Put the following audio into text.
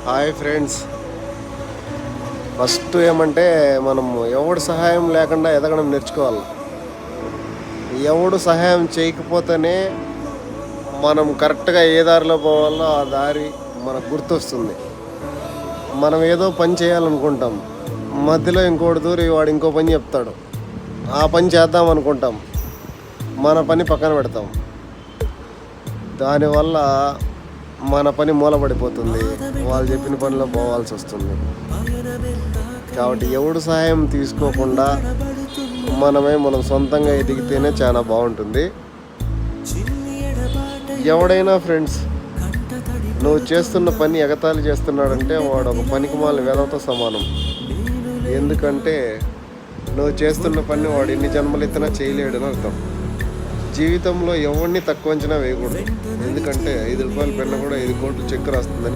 Hi friends. First ఏమంటే మనం ఎవడు సహాయం లేకుండా ఎదగడం నేర్చుకోవాలి. ఎవడు సహాయం చేయకపోతేనే మనం కరెక్ట్గా ఏ దారిలో పోవాలో ఆ దారి మనకు గుర్తొస్తుంది. మనం ఏదో పని చేయాలనుకుంటాం, మధ్యలో ఇంకోటి దూరి వాడు ఇంకో పని చెప్తాడు, ఆ పని చేద్దాం అనుకుంటాం, మన పని పక్కన పెడతాం. దానివల్ల మన పని మూలపడిపోతుంది, వాళ్ళు చెప్పిన పనిలో పోవాల్సి వస్తుంది. కాబట్టి ఎవడు సహాయం తీసుకోకుండా మనం సొంతంగా ఎదిగితేనే చాలా బాగుంటుంది. ఎవడైనా ఫ్రెండ్స్, నువ్వు చేస్తున్న పని ఎగతాళి చేస్తున్నాడంటే వాడు ఒక పనికి మాలిన వెధవతో సమానం. ఎందుకంటే నువ్వు చేస్తున్న పని వాడు ఎన్ని జన్మలెత్తినా చేయలేడని అర్థం. జీవితంలో ఎవరిని తక్కువ అంచనా వేయకూడదు. ఎందుకంటే 5 రూపాయల పెన్న కూడా 5 కోట్లు చెక్ రాస్తుందని